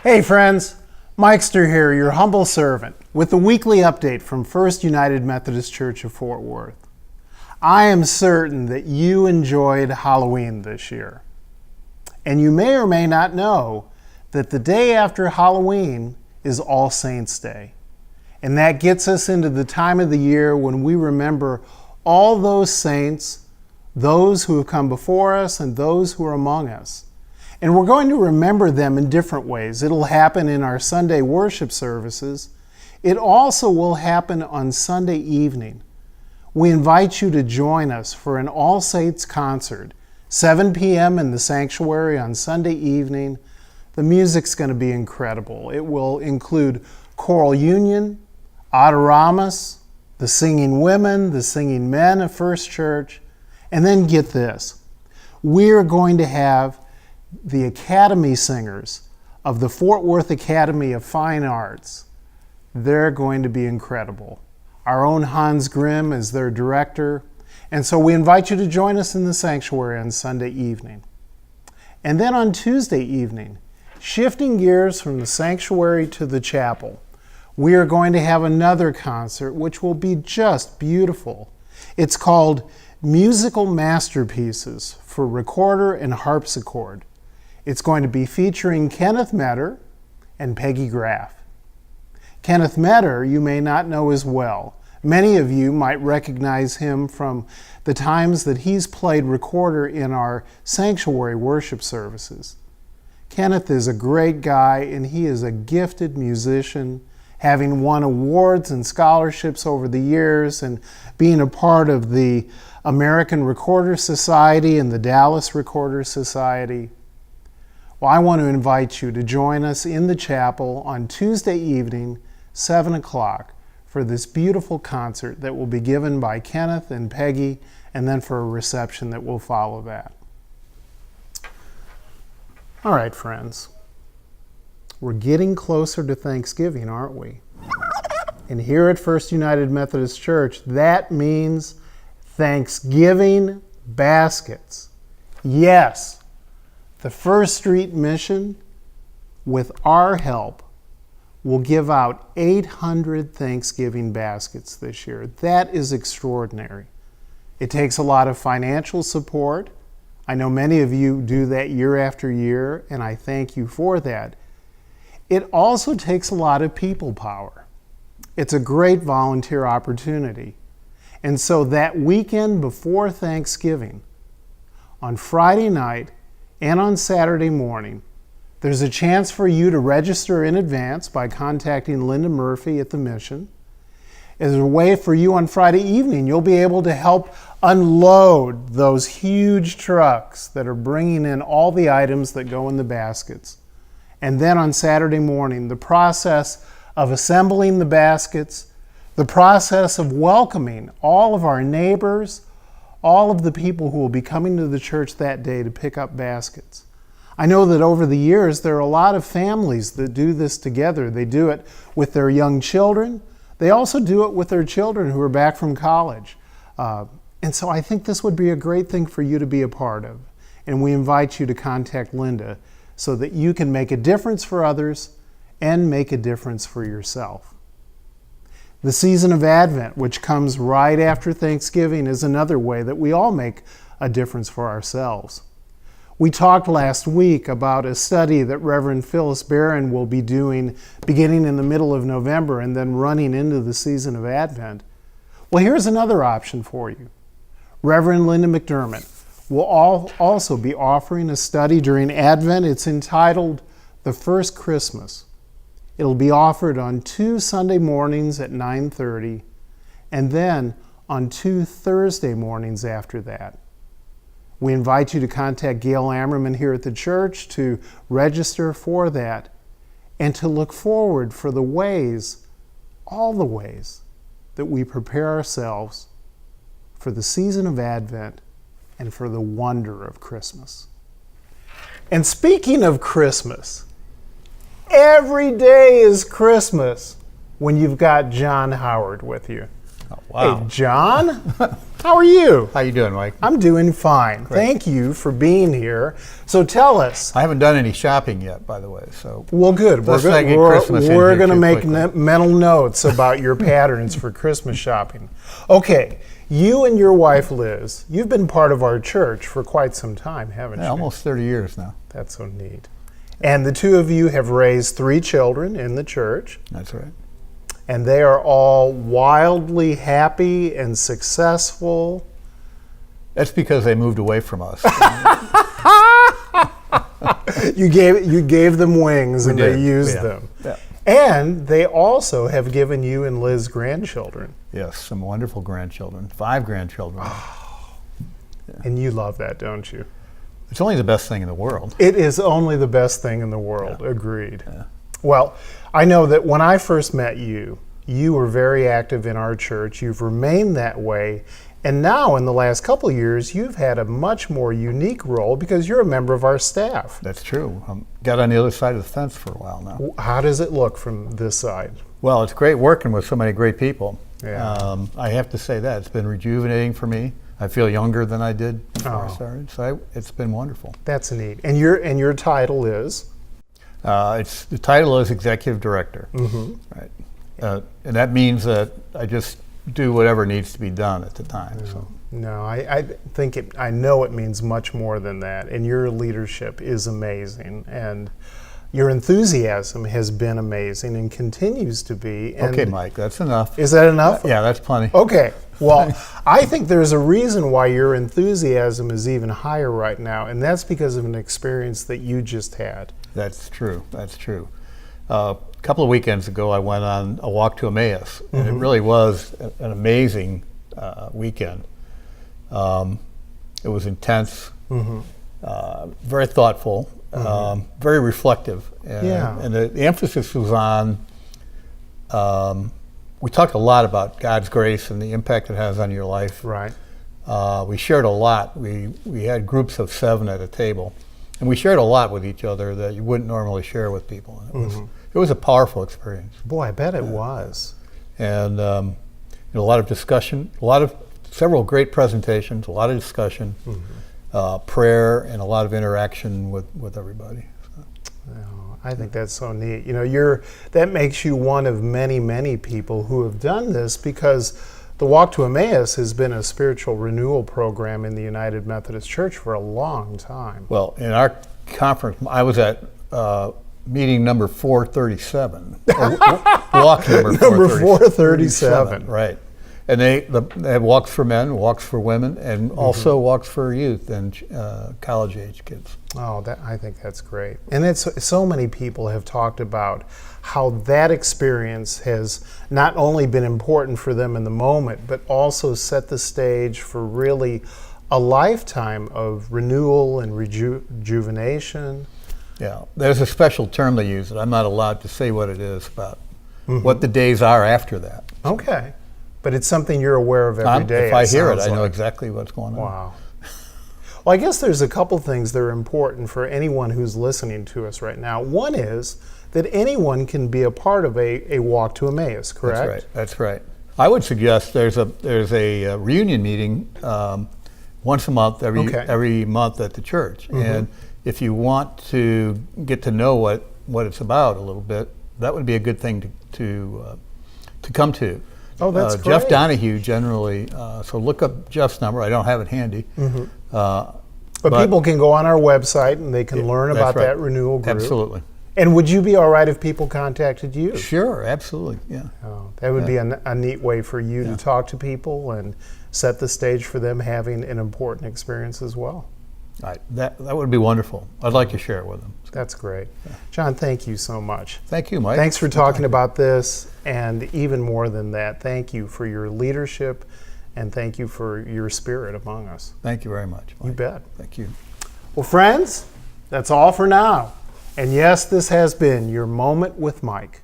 Hey friends, Mikester here, your humble servant, with the weekly update from First United Methodist Church of Fort Worth. I am certain that you enjoyed Halloween this year. And you may or may not know that the day after Halloween is All Saints' Day. And that gets us into the time of the year when we remember all those saints, those who have come before us and those who are among us. And we're going to remember them in different ways. It'll happen in our Sunday worship services. It also will happen on Sunday evening. We invite you to join us for an All Saints concert, 7 p.m. in the sanctuary on Sunday evening. The music's going to be incredible. It will include choral union, adoramus, the singing women, the singing men of First Church, and then get this. We're going to have the Academy Singers of the Fort Worth Academy of Fine Arts. They're going to be incredible. Our own Hans Grimm is their director, and so we invite you to join us in the sanctuary on Sunday evening. And then on Tuesday evening, shifting gears from the sanctuary to the chapel, we are going to have another concert which will be just beautiful. It's called Musical Masterpieces for Recorder and Harpsichord. It's going to be featuring Kenneth Metter and Peggy Graff. Kenneth Metter you may not know as well. Many of you might recognize him from the times that he's played recorder in our sanctuary worship services. Kenneth is a great guy and he is a gifted musician, having won awards and scholarships over the years and being a part of the American Recorder Society and the Dallas Recorder Society. Well, I want to invite you to join us in the chapel on Tuesday evening, 7 o'clock, for this beautiful concert that will be given by Kenneth and Peggy, and then for a reception that will follow that. All right, friends. We're getting closer to Thanksgiving, aren't we? And here at First United Methodist Church, that means Thanksgiving baskets. Yes. The First Street Mission, with our help, will give out 800 Thanksgiving baskets this year. That is extraordinary. It takes a lot of financial support. I know many of you do that year after year, and I thank you for that. It also takes a lot of people power. It's a great volunteer opportunity. And so that weekend before Thanksgiving, on Friday night, and on Saturday morning, there's a chance for you to register in advance by contacting Linda Murphy at the Mission. As a way for you on Friday evening, you'll be able to help unload those huge trucks that are bringing in all the items that go in the baskets. And then on Saturday morning, the process of assembling the baskets, the process of welcoming all of our neighbors, all of the people who will be coming to the church that day to pick up baskets. I know that over the years there are a lot of families that do this together. They do it with their young children. They also do it with their children who are back from college. And so I think this would be a great thing for you to be a part of. And we invite you to contact Linda so that you can make a difference for others and make a difference for yourself. The season of Advent, which comes right after Thanksgiving, is another way that we all make a difference for ourselves. We talked last week about a study that Reverend Phyllis Barron will be doing beginning in the middle of November and then running into the season of Advent. Well, here's another option for you. Reverend Linda McDermott will also be offering a study during Advent. It's entitled The First Christmas. It'll be offered on 2 Sunday mornings at 9:30 and then on 2 Thursday mornings after that. We invite you to contact Gail Ammerman here at the church to register for that and to look forward for the ways, all the ways, that we prepare ourselves for the season of Advent and for the wonder of Christmas. And speaking of Christmas, every day is Christmas when you've got John Howard with you. Oh, wow. Hey, John, How are you? How you doing, Mike? I'm doing fine. Great. Thank you for being here. So tell us. I haven't done any shopping yet, by the way. So Well, good. Let's not get Christmas in We're here going to too make quickly. mental notes about your patterns for Christmas shopping. Okay, you and your wife Liz, you've been part of our church for quite some time, haven't you? almost 30 years now. That's so neat. And the two of you have raised 3 children in the church, That's right. and they are all wildly happy and successful. That's because they moved away from us. You gave them wings and they did, used yeah. them. Yeah. And they also have given you and Liz grandchildren. Yes, some wonderful grandchildren. 5 grandchildren. And you love that, don't you? It's only the best thing in the world. It is only the best thing in the world. Yeah. Agreed. Yeah. Well, I know that when I first met you, you were very active in our church. You've remained that way. And now, in the last couple of years, you've had a much more unique role because you're a member of our staff. That's true. Got on the other side of the fence for a while now. How does it look from this side? Well, it's great working with so many great people. Yeah. I have to say that. It's been rejuvenating for me. I feel younger than I did before I Oh. started, so it's been wonderful. That's neat. And your title is? The title is Executive Director. Mm-hmm. Right. And that means that I just do whatever needs to be done at the time. So. No, I think I know it means much more than that. And your leadership is amazing. And your enthusiasm has been amazing and continues to be. And Okay, Mike, that's enough. is that enough? Yeah, that's plenty. Okay. Well, I think there's a reason why your enthusiasm is even higher right now, and that's because of an experience that you just had. That's true. That's true. A couple of weekends ago, I went on a walk to Emmaus, and it really was an amazing weekend. It was intense, very thoughtful, very reflective, and, Yeah. and the emphasis was on. We talked a lot about God's grace and the impact it has on your life. Right. We shared a lot. We had groups of 7 at a table, and we shared a lot with each other that you wouldn't normally share with people. And it was a powerful experience, Boy, I bet it was. and a lot of discussion, several great presentations, a lot of discussion, prayer, and a lot of interaction with everybody. Oh, I think that's so neat. You know, that makes you one of many, many people who have done this because the Walk to Emmaus has been a spiritual renewal program in the United Methodist Church for a long time. Well, in our conference, I was at meeting number 437, or walk number 437. right. And they have walks for men, walks for women, and also walks for youth and college-age kids. Oh, I think that's great. And so many people have talked about how that experience has not only been important for them in the moment, but also set the stage for really a lifetime of renewal and rejuvenation. Yeah, there's a special term they use that I'm not allowed to say what it is about what the days are after that. Okay. But it's something you're aware of every day. If I hear it, I sounds know like. exactly what's going on. Wow. Well, I guess there's a couple things that are important for anyone who's listening to us right now. One is that anyone can be a part of a walk to Emmaus, correct? That's right. That's right. I would suggest there's a reunion meeting once a month, every month at the church, and if you want to get to know what it's about a little bit, that would be a good thing to come to. Oh, that's great. Jeff Donahue generally. So look up Jeff's number. I don't have it handy. But people can go on our website and they can learn about right. that renewal group. Absolutely. And would you be all right if people contacted you? Sure, absolutely, yeah. Oh, that would be a neat way for you to talk to people and set the stage for them having an important experience as well. Right. That would be wonderful. I'd like to share it with them. That's great. John, thank you so much. Thank you, Mike. Thanks for talking about this, and even more than that, thank you for your leadership and thank you for your spirit among us. Thank you very much, Mike. You bet. Thank you. Well, friends, that's all for now. And yes, this has been your Moment with Mike.